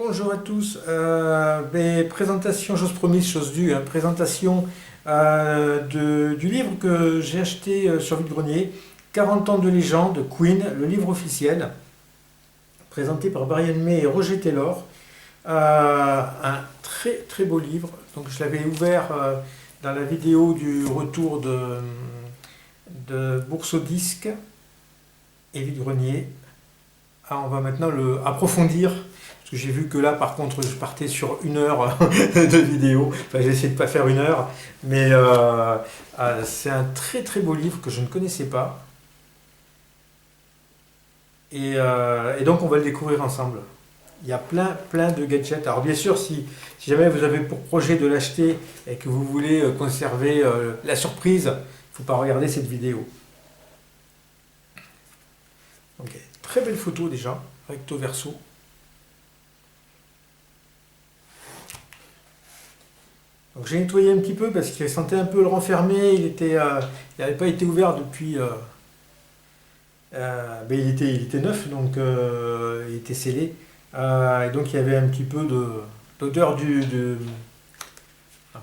Bonjour à tous. Présentation, chose promise, chose due, hein, présentation du livre que j'ai acheté sur vide-grenier, 40 ans de légende, Queen, le livre officiel, présenté par Brian May et Roger Taylor. Un très très beau livre. Donc je l'avais ouvert dans la vidéo du retour de Bourse au disque et vide-grenier. On va maintenant le approfondir. Parce que j'ai vu que là, par contre, je partais sur 1 heure de vidéo. Enfin, j'ai essayé de ne pas faire 1 heure. Mais c'est un très très beau livre que je ne connaissais pas. Et donc, on va le découvrir ensemble. Il y a plein de gadgets. Alors, bien sûr, si jamais vous avez pour projet de l'acheter et que vous voulez conserver la surprise, il ne faut pas regarder cette vidéo. Donc, très belle photo déjà, recto verso. Donc j'ai nettoyé un petit peu parce qu'il sentait un peu le renfermé, il n'avait pas été ouvert depuis... il était neuf, donc il était scellé. Et donc il y avait un petit peu d'odeur un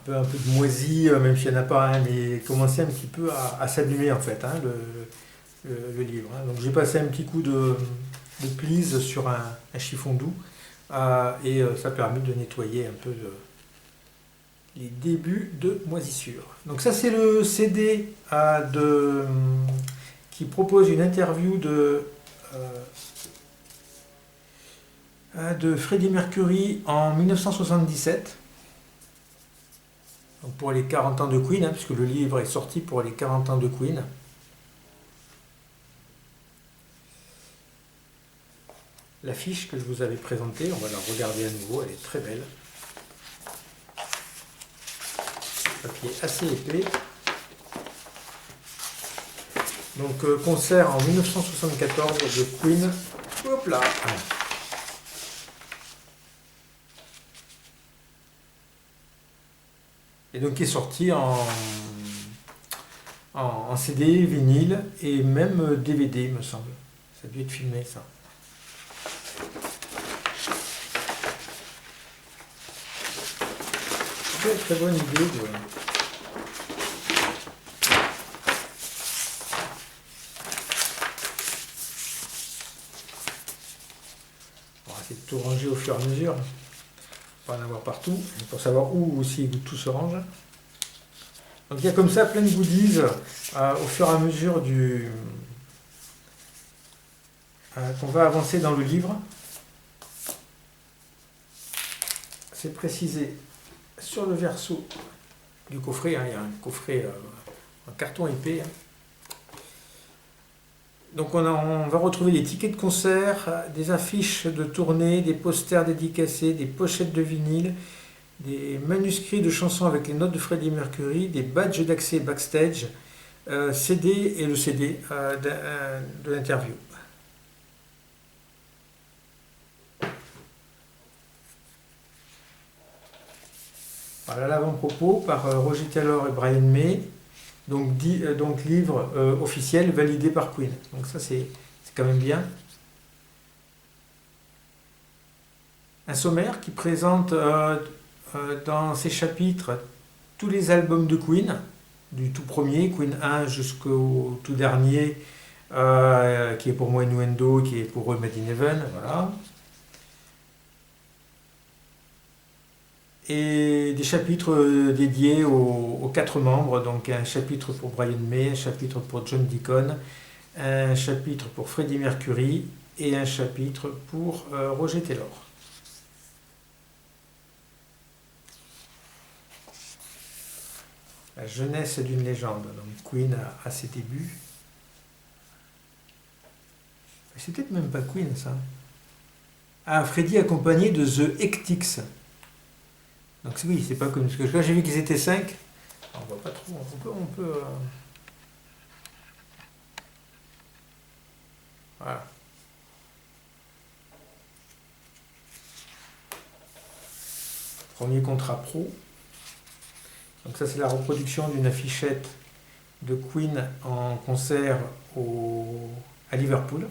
peu de moisi, même s'il n'y en a pas, hein, mais il commençait un petit peu à s'abîmer en fait, hein, le livre. Hein. Donc j'ai passé un petit coup de please sur un chiffon doux et ça a permis de nettoyer un peu les débuts de moisissure. Donc ça c'est le CD qui propose une interview de Freddie Mercury en 1977. Donc pour les 40 ans de Queen, hein, puisque le livre est sorti pour les 40 ans de Queen. L'affiche que je vous avais présentée, on va la regarder à nouveau, elle est très belle. Papier assez épais. Donc concert en 1974 de Queen. Hop là. Et donc qui est sorti en CD, vinyle et même DVD, me semble. Ça a dû être filmé ça. Très, très bonne idée On va essayer de tout ranger au fur et à mesure. Pas en avoir partout, pour savoir où aussi tout se range. Donc il y a comme ça plein de goodies au fur et à mesure qu'on va avancer dans le livre. C'est précisé sur le verso du coffret, hein, il y a un coffret en carton épais. Hein. Donc on va retrouver des tickets de concert, des affiches de tournée, des posters dédicacés, des pochettes de vinyle, des manuscrits de chansons avec les notes de Freddie Mercury, des badges d'accès backstage, CD et le CD de l'interview. Voilà l'avant-propos par Roger Taylor et Brian May, donc livre officiel validé par Queen. Donc ça c'est quand même bien. Un sommaire qui présente dans ces chapitres tous les albums de Queen, du tout premier, Queen 1 jusqu'au tout dernier, qui est pour moi Innuendo, qui est pour eux Made in Heaven, voilà. Et des chapitres dédiés aux 4 membres, donc un chapitre pour Brian May, un chapitre pour John Deacon, un chapitre pour Freddie Mercury et un chapitre pour Roger Taylor. La jeunesse d'une légende, donc Queen à ses débuts. C'est peut-être même pas Queen ça. Ah, Freddie accompagné de The Hectics. Donc oui, c'est pas comme ce que là j'ai vu qu'ils étaient 5. On voit pas trop, on peut voilà. Premier contrat pro. Donc ça c'est la reproduction d'une affichette de Queen en concert à Liverpool.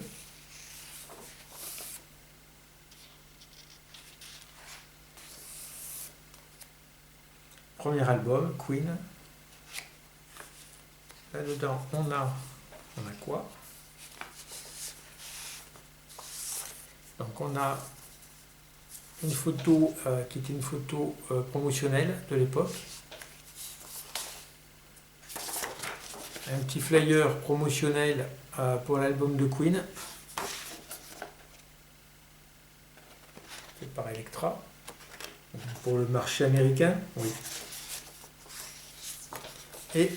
premier album, Queen. Là-dedans, on a quoi? Donc on a une photo qui était une photo promotionnelle de l'époque. Un petit flyer promotionnel pour l'album de Queen. Fait par Elektra. Pour le marché américain, oui. Et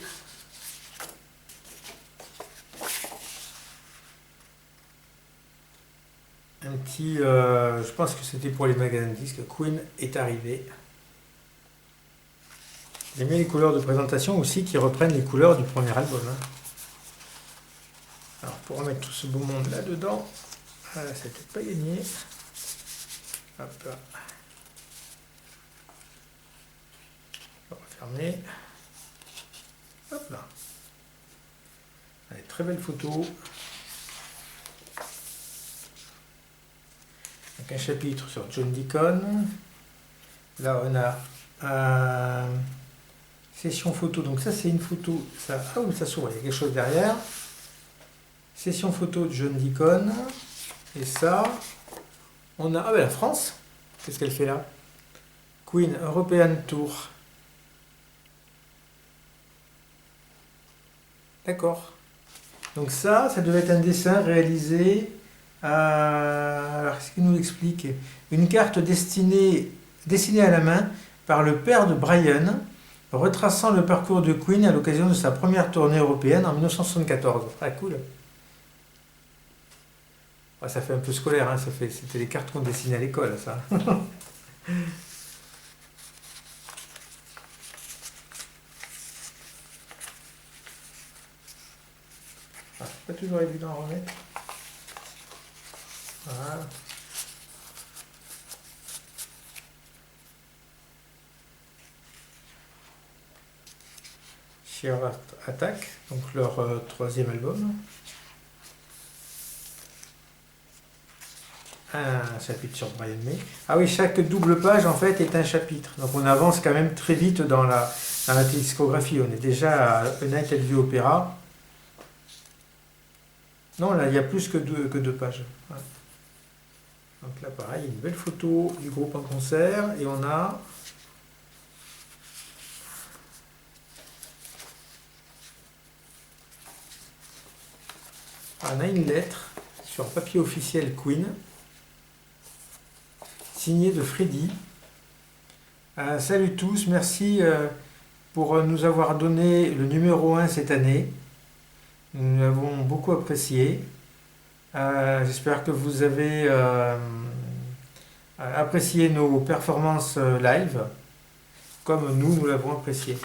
un petit, je pense que c'était pour les magasins de disques, Queen est arrivé. J'ai mis les couleurs de présentation aussi qui reprennent les couleurs du premier album. Hein. Alors pour remettre tout ce beau monde là-dedans, voilà, c'était pas gagné. Hop là. On va fermer. Hop là. Allez, très belle photo. Donc un chapitre sur John Deacon. Là on a session photo. Donc ça c'est une photo. Ça, ah oui, ça s'ouvre, il y a quelque chose derrière. Session photo de John Deacon. Et ça, on a... Ah ben la France. Qu'est-ce qu'elle fait là? Queen European Tour. D'accord. Donc ça devait être un dessin réalisé... alors, qu'est-ce qu'il nous explique? Une carte dessinée à la main par le père de Brian, retraçant le parcours de Queen à l'occasion de sa première tournée européenne en 1974. Ah, cool. Ouais, ça fait un peu scolaire, hein, c'était les cartes qu'on dessinait à l'école, ça. Ah, c'est pas toujours évident à remettre. Voilà. Sheer Attack, donc leur troisième album. Un chapitre sur Brian May. Ah oui, chaque double page en fait est un chapitre. Donc on avance quand même très vite dans la discographie. On est déjà à A Night at the Opera. Non, là il y a plus que deux pages. Ouais. Donc là pareil, une belle photo du groupe en concert. Et on a... une lettre sur papier officiel Queen, signée de Freddy. Salut tous, merci pour nous avoir donné le numéro 1 cette année. Nous l'avons beaucoup apprécié. J'espère que vous avez apprécié nos performances live, comme nous l'avons apprécié.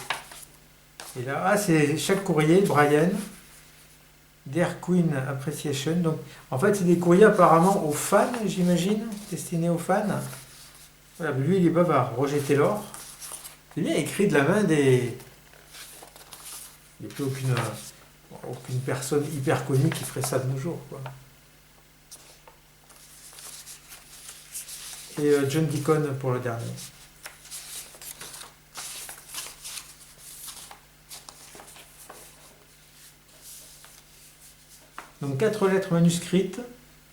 Et là, c'est chaque courrier, Brian. Dear Queen Appreciation. Donc, en fait, c'est des courriers apparemment aux fans, j'imagine, destinés aux fans. Voilà, lui, il est bavard. Roger Taylor. C'est bien écrit de la main des... Il n'y a plus aucune personne hyper connue qui ferait ça de nos jours, quoi. Et John Deacon pour le dernier. Donc 4 lettres manuscrites,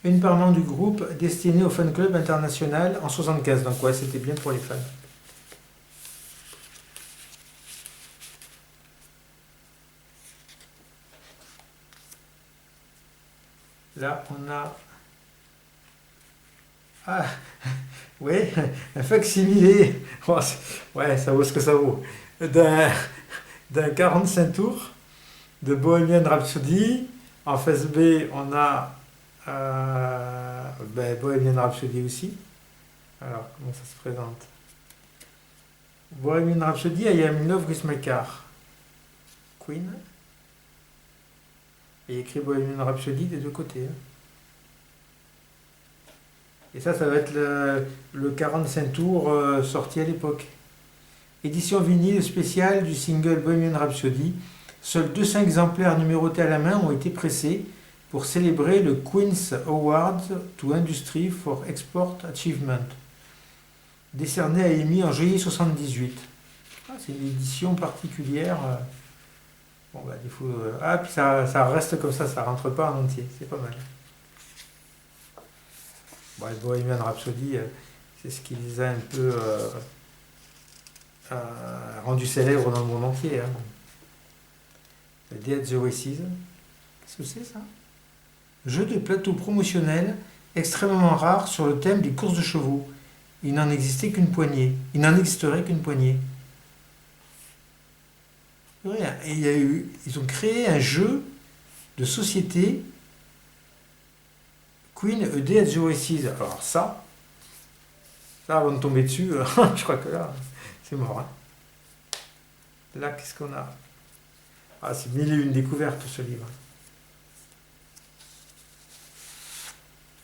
une par membre du groupe, destinées au fan club international en 1975. Donc ouais, c'était bien pour les fans. Là, on a... Ah, oui, un facsimilé. Oh, ouais, ça vaut ce que ça vaut. D'un 45 tours de Bohemian Rhapsody. En face B, on a Bohemian Rhapsody aussi. Alors, comment ça se présente? Bohemian Rhapsody, I Am in Love with My Car. Queen. Et il y a écrit Bohemian Rhapsody des deux côtés. Hein. Et ça va être le 45 tours sorti à l'époque. Édition vinyle spéciale du single Bohemian Rhapsody. Seuls 200 exemplaires numérotés à la main ont été pressés pour célébrer le Queen's Award to Industry for Export Achievement, décerné à EMI en juillet 1978. Ah, c'est une édition particulière. Bon, bah, il faut, ah, puis ça reste comme ça rentre pas en entier. C'est pas mal. Bon, les Bohemian Rhapsody, c'est ce qui les a un peu rendus célèbres dans le monde entier. Hein. Dead the Races. Qu'est-ce que c'est ça? Jeu de plateau promotionnel extrêmement rare sur le thème des courses de chevaux. Il n'en existait qu'une poignée. Il n'en existerait qu'une poignée. Et ils ont créé un jeu de société Queen A Day at the Races. Alors ça avant de tomber dessus, je crois que là, c'est mort. Hein. Là, qu'est-ce qu'on a? Ah, c'est mille et une découvertes ce livre.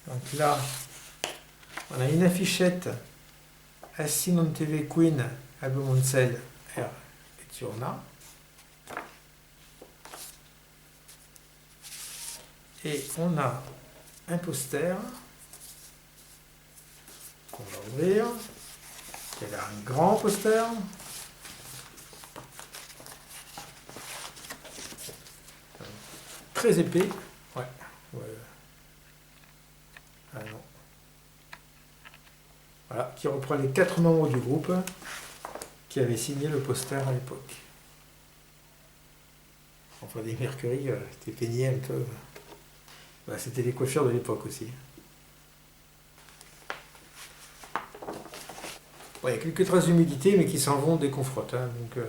Donc là, on a une affichette As on TV Queen, album on sale, R, et Tiorna. Et on a un poster qu'on va ouvrir. Il y a un grand poster. Très épais. Ouais. Ah non. Voilà, qui reprend les 4 membres du groupe qui avaient signé le poster à l'époque. Enfin, des Mercury, c'était peigné un peu. Bah, c'était les coiffures de l'époque aussi. Bon, il y a quelques traces d'humidité, mais qui s'en vont dès qu'on frotte. Hein, donc, il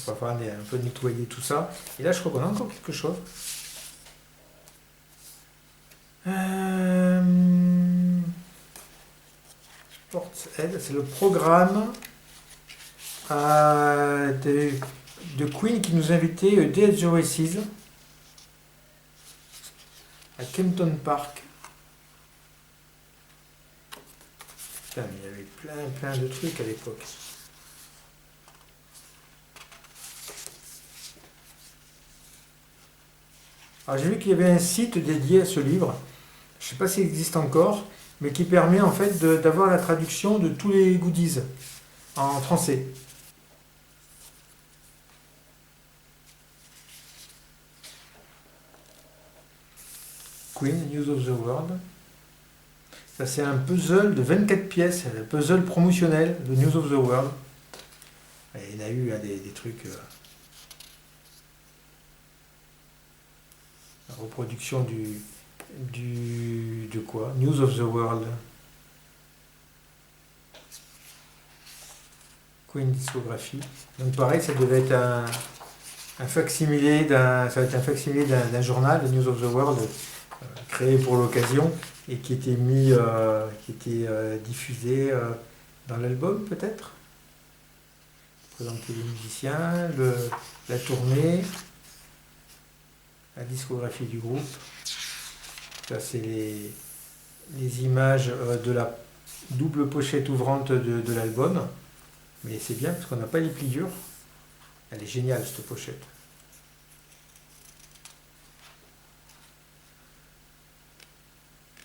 va falloir un peu nettoyer tout ça. Et là, je crois qu'on a encore quelque chose. C'est le programme de Queen qui nous invitait Day at the Races à Kempton Park. Putain, mais il y avait plein de trucs à l'époque. Alors j'ai vu qu'il y avait un site dédié à ce livre. Je ne sais pas s'il existe encore, mais qui permet en fait d'avoir la traduction de tous les goodies en français. Queen, News of the World. Ça c'est un puzzle de 24 pièces, un puzzle promotionnel de News of the World. Et il y en a eu des trucs... la reproduction de quoi? News of the World. Queen discographie. Donc pareil, ça devait être un facsimilé d'un journal, de News of the World, créé pour l'occasion et qui était diffusé dans l'album peut-être. Présenter les musiciens, la tournée, la discographie du groupe. Ça c'est les images de la double pochette ouvrante de l'album. Mais c'est bien parce qu'on n'a pas les pliures. Elle est géniale cette pochette.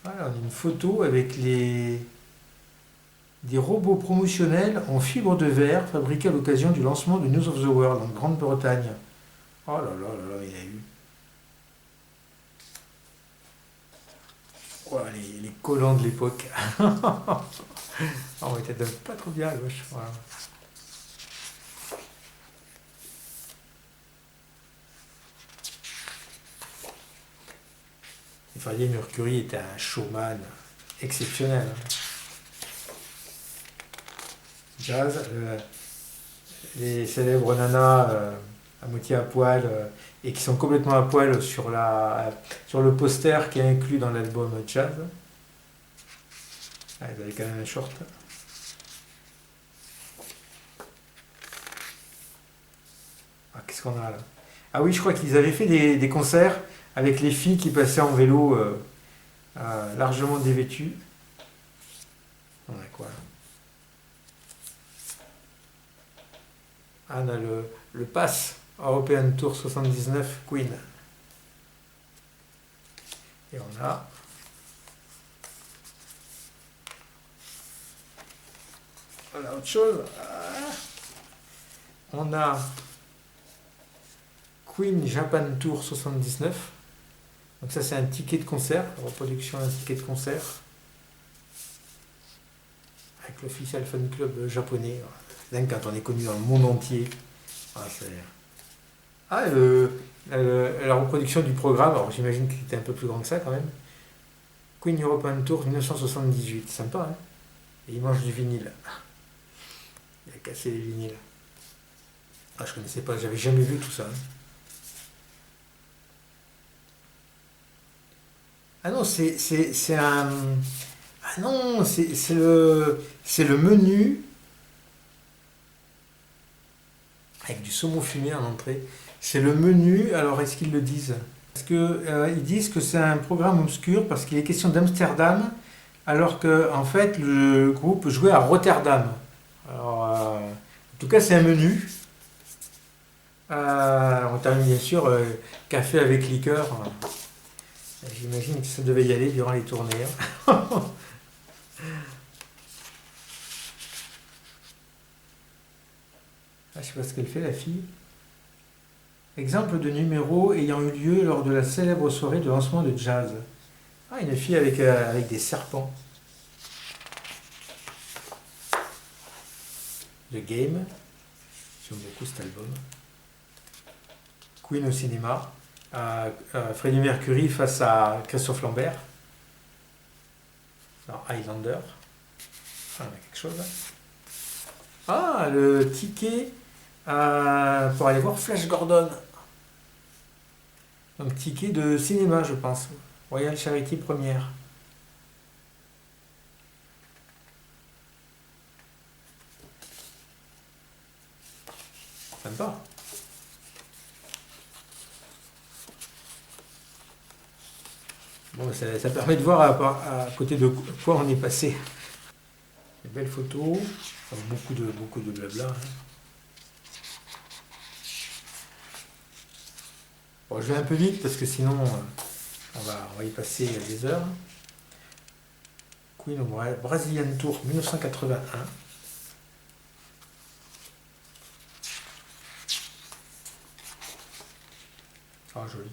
Voilà, on a une photo avec des robots promotionnels en fibre de verre fabriqués à l'occasion du lancement de News of the World en Grande-Bretagne. Oh là là là là, il y a eu. Oh, les collants de l'époque. On était pas trop bien à gauche. Voilà. Freddie Mercury était un showman exceptionnel. Jazz, les célèbres nanas à moitié à poil et qui sont complètement à poil sur le poster qui est inclus dans l'album Jazz. Ah, ils avaient quand même un short. Ah, qu'est-ce qu'on a là? Ah oui, je crois qu'ils avaient fait des concerts avec les filles qui passaient en vélo largement dévêtues. On a quoi là? Ah, on a le Pass European Tour 79 Queen. Et on a voilà autre chose. On a Queen Japan Tour 79. Donc ça c'est un ticket de concert, reproduction d'un ticket de concert. Avec l'official fan club japonais. Dingue quand on est connu dans le monde entier. La reproduction du programme, alors j'imagine qu'il était un peu plus grand que ça quand même. Queen European Tour 1978, sympa hein. Et il mange du vinyle. Il a cassé les vinyles. Je connaissais pas, j'avais jamais vu tout ça. Hein. Ah non, c'est un. Ah non, c'est le menu avec du saumon fumé en entrée. C'est le menu, alors est-ce qu'ils le disent? Parce qu'ils disent que c'est un programme obscur parce qu'il est question d'Amsterdam, alors que en fait le groupe jouait à Rotterdam. Alors, en tout cas, c'est un menu. On termine bien sûr café avec liqueur. J'imagine que ça devait y aller durant les tournées. Hein. Je sais pas ce qu'elle fait la fille. Exemple de numéro ayant eu lieu lors de la célèbre soirée de lancement de jazz. Ah, une fille avec des serpents. The Game. J'aime beaucoup cet album. Queen au cinéma. Freddie Mercury face à Christophe Lambert. Alors, Highlander. Ah, on a quelque chose là. Ah, le ticket pour aller voir Flash Gordon. Donc ticket de cinéma, je pense. Royal Charity première. Sympa. Bon, ça permet de voir à côté de quoi on est passé. Des belles photos, beaucoup de blabla. Hein. Bon, je vais un peu vite parce que sinon on va y passer des heures. Queen Brazilian Tour 1981. Ah, joli.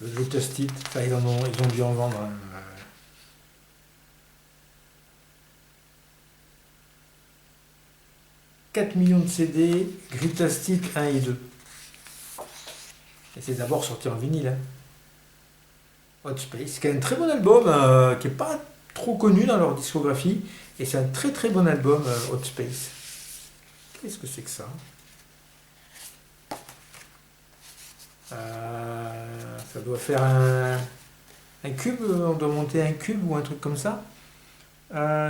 Le Greatest Hit, ça, ils ont dû en vendre. Hein. 4 millions de CD, Greatest Hit 1 et 2. Et c'est d'abord sorti en vinyle. Hein. Hot Space, qui est un très bon album, qui n'est pas trop connu dans leur discographie. Et c'est un très très bon album, Hot Space. Qu'est-ce que c'est que ça? Ça doit faire un cube, on doit monter un cube ou un truc comme ça.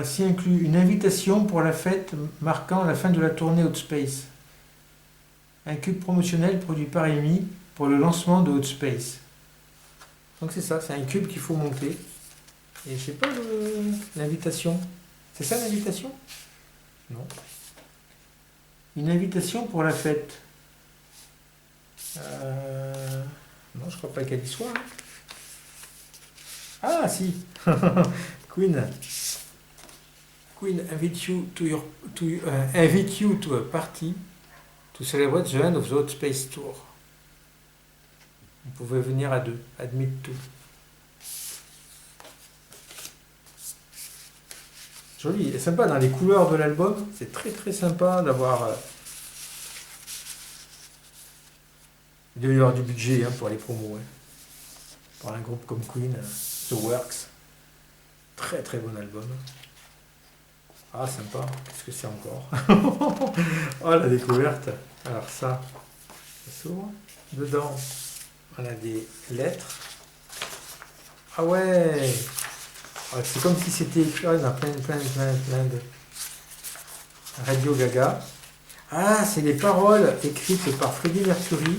S'y inclut une invitation pour la fête marquant la fin de la tournée Hot Space. Un cube promotionnel produit par EMI pour le lancement de Hot Space. Donc c'est ça, c'est un cube qu'il faut monter. Et je sais pas l'invitation. C'est ça l'invitation? Non. Une invitation pour la fête. Non, je crois pas qu'elle y soit. Hein. Ah si. Queen invite you to a party to celebrate the end of the Hot Space Tour. Vous pouvez venir à deux. Admit to. Joli, et sympa dans les couleurs de l'album. C'est très très sympa d'avoir. Il doit y avoir du budget hein, pour les promos. Hein. Pour un groupe comme Queen, The Works. Très très bon album. Ah sympa, qu'est-ce que c'est encore? Oh la découverte. Alors ça s'ouvre. Dedans, on a des lettres. Ah ouais. C'est comme si c'était écrit, il y en a plein de Radio Gaga. Ah, c'est les paroles écrites par Freddie Mercury.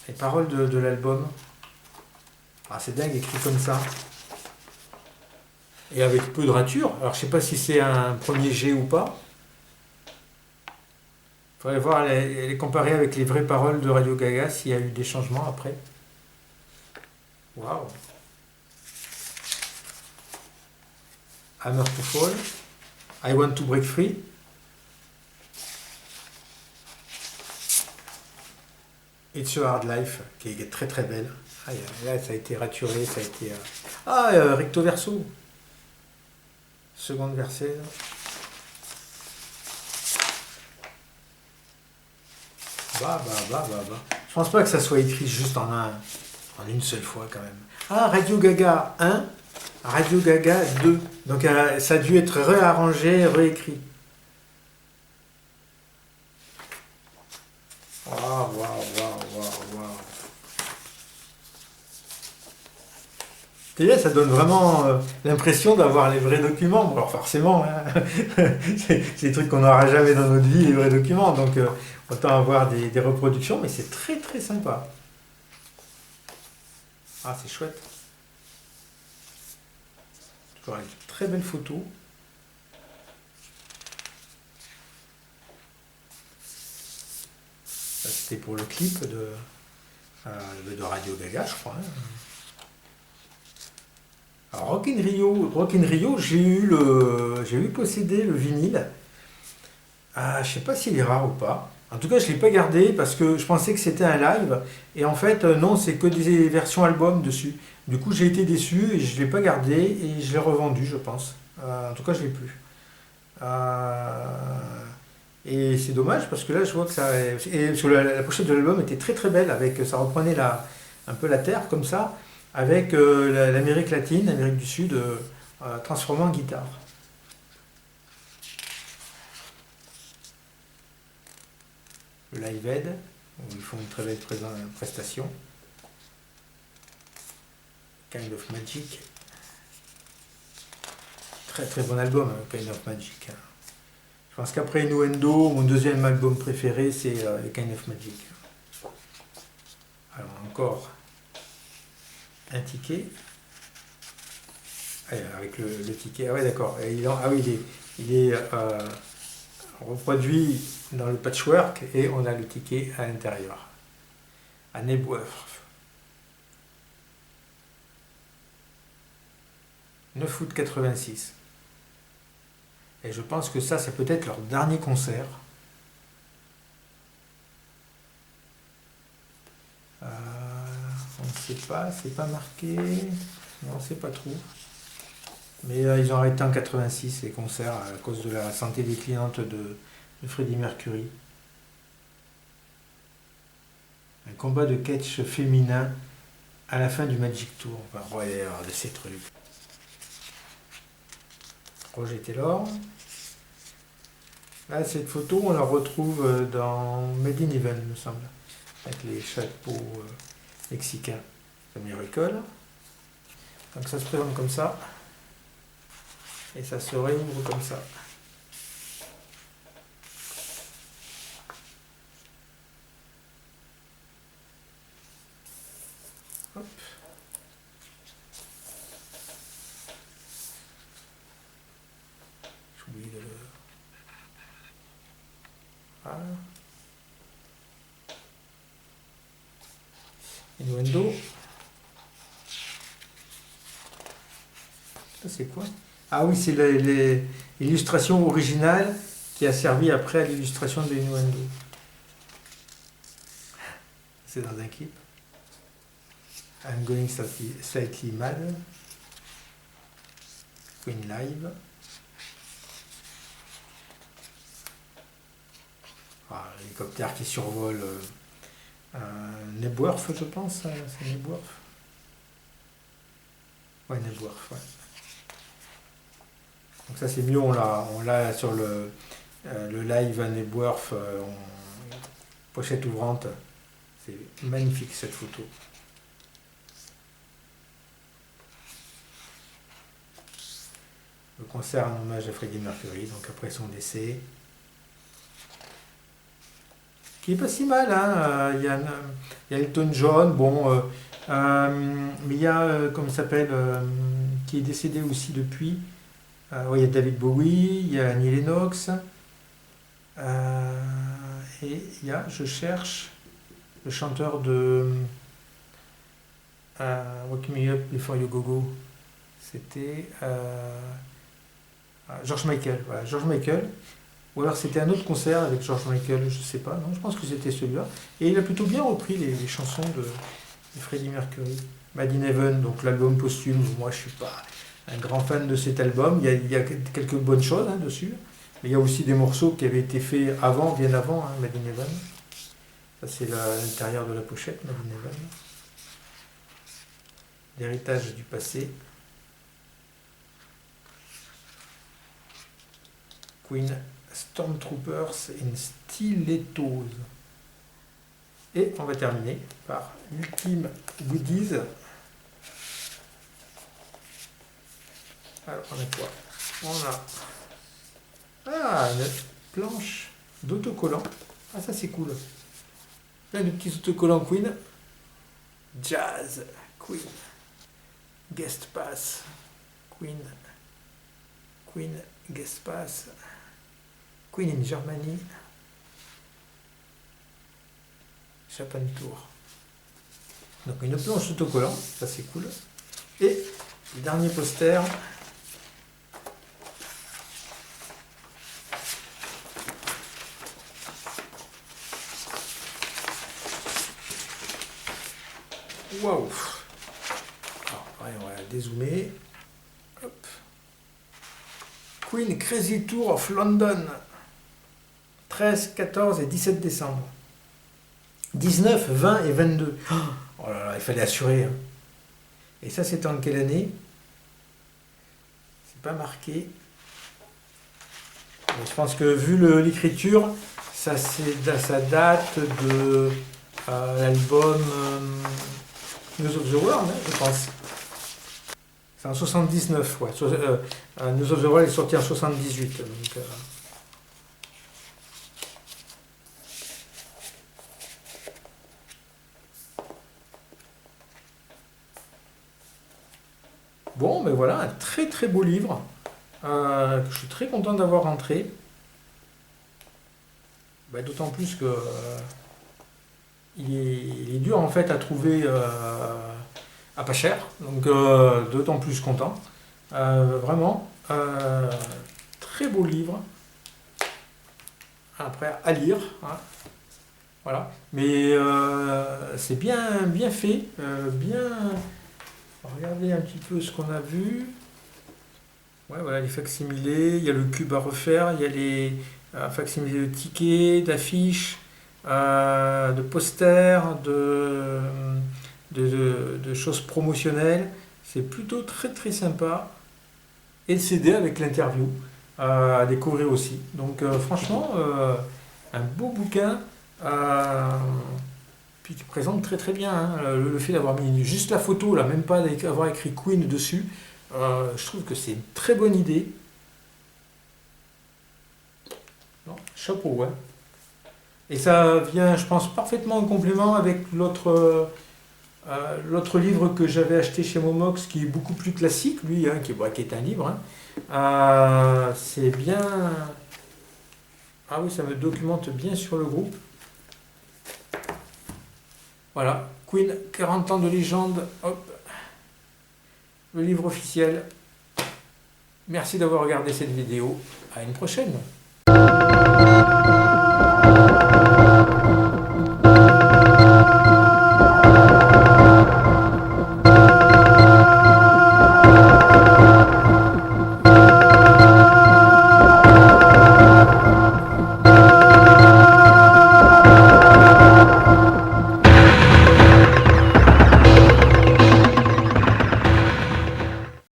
Les paroles de l'album. Ah, c'est dingue, écrit comme ça. Et avec peu de rature. Alors, je sais pas si c'est un premier jet ou pas. Faudrait voir les comparer avec les vraies paroles de Radio Gaga, s'il y a eu des changements après. Waouh! Hammer to Fall. I Want to Break Free. It's a Hard Life, qui est très très belle. Ah, là, ça a été raturé, ça a été... recto verso. Seconde verset. Je pense pas que ça soit écrit juste en une seule fois quand même. Ah, Radio Gaga 1, Radio Gaga 2. Donc ça a dû être réarrangé, réécrit. Waouh. Et là, ça donne vraiment l'impression d'avoir les vrais documents. Bon, alors forcément, hein, c'est des trucs qu'on n'aura jamais dans notre vie, les vrais documents. Donc autant avoir des reproductions, mais c'est très très sympa. Ah, c'est chouette. Toujours une très belle photo. Ça, c'était pour le clip de Radio Gaga, je crois. Hein. Alors, Rock in Rio, j'ai eu posséder le vinyle. Je sais pas s'il est rare ou pas. En tout cas, je ne l'ai pas gardé parce que je pensais que c'était un live. Et en fait, non, c'est que des versions album dessus. Du coup, j'ai été déçu et je ne l'ai pas gardé et je l'ai revendu, je pense. En tout cas, je ne l'ai plus. Et c'est dommage parce que là, je vois que ça... Et parce que la pochette de l'album était très très belle. Ça reprenait un peu la terre comme ça, avec l'Amérique latine, l'Amérique du Sud, transformée en guitare. Le Live Aid, où ils font une très belle prestation. Kind of Magic. Très très bon album, Kind of Magic. Je pense qu'après Innuendo, mon deuxième album préféré, c'est Kind of Magic. Alors encore un ticket. Avec le ticket. Ah ouais, d'accord. Il est reproduit dans le patchwork et on a le ticket à l'intérieur. À Nebworth. 9 août 86. Et je pense que ça peut être leur dernier concert. On ne sait pas, c'est pas marqué. Non, on ne sait pas trop. Mais ils ont arrêté en 86 les concerts à cause de la santé déclinante de Freddie Mercury. Un combat de catch féminin à la fin du Magic Tour. Enfin, ouais, de ces trucs. Roger Taylor. Là, cette photo, on la retrouve dans Made in Heaven, il me semble, avec les chapeaux mexicains. The Miracle. Donc ça se présente comme ça. Et ça se réouvre comme ça. Hop. J'ai oublié de le... Voilà. Innuendo. Ça c'est quoi? Ah oui, c'est l'illustration originale qui a servi après à l'illustration de Innuendo. C'est dans un clip. I'm Going Slightly Mad. Queen Live. L'hélicoptère qui survole Nebworth, je pense. C'est Nebworth. Ouais, Nebworth, ouais. Donc ça c'est mieux, on l'a sur le live à Nebworth, pochette ouvrante. C'est magnifique cette photo. Le concert en hommage à Freddie Mercury, donc après son décès. Qui est pas si mal, hein. Il y a Elton John, bon, mais il y a, comment il s'appelle, qui est décédé aussi depuis. Ouais, il y a David Bowie, il y a Annie Lennox, et il y a, je cherche le chanteur de Wake Me Up Before You Go Go. C'était George Michael. Voilà, George Michael. Ou alors c'était un autre concert avec George Michael, je sais pas. Non, je pense que c'était celui-là. Et il a plutôt bien repris les chansons de Freddie Mercury. Made in Heaven, donc l'album posthume. Moi, je suis pas un grand fan de cet album. Il y a quelques bonnes choses dessus. Mais il y a aussi des morceaux qui avaient été faits avant, bien avant, Made in Heaven. Ça, c'est l'intérieur de la pochette, Made in Heaven. L'héritage du passé. Queen Stormtroopers in Stilettos. Et on va terminer par l'ultime goodies. Alors, on a quoi? On a une planche d'autocollants. Ah, ça c'est cool. Plein de petits autocollants Queen. Jazz Queen. Guest Pass. Queen. Guest Pass. Queen in Germany. Japan Tour. Donc une planche autocollant, ça c'est cool. Et le dernier poster. Waouh! On va dézoomer. Hop. Queen Crazy Tour of London. 13, 14 et 17 décembre. 19, 20 et 22. Oh là là, il fallait assurer. Et ça, c'est en quelle année? C'est pas marqué. Mais je pense que vu l'écriture, ça date de l'album News of the World, je pense. C'est en 79, ouais. News of the World est sorti en 78. Donc, bon, mais voilà, un très très beau livre. Je suis très content d'avoir rentré. D'autant plus que il est dur en fait à trouver à pas cher. Donc d'autant plus content. Vraiment, très beau livre. Après, à lire. Voilà. Mais c'est bien fait. Regardez un petit peu ce qu'on a vu. Ouais, voilà, les facsimilés, il y a le cube à refaire, il y a les facsimilés de tickets, d'affiches, de posters, de choses promotionnelles. C'est plutôt très très sympa. Et le CD avec l'interview à découvrir aussi. Donc franchement, un beau bouquin. Puis qui présente très très bien le fait d'avoir mis juste la photo, là, même pas d'avoir écrit Queen dessus. Je trouve que c'est une très bonne idée. Non, chapeau, ouais. Et ça vient, je pense, parfaitement en complément avec l'autre livre que j'avais acheté chez Momox, qui est beaucoup plus classique, lui, qui est un livre. C'est bien... Ah oui, ça me documente bien sur le groupe. Voilà, Queen, 40 ans de légende, hop, le livre officiel. Merci d'avoir regardé cette vidéo, à une prochaine.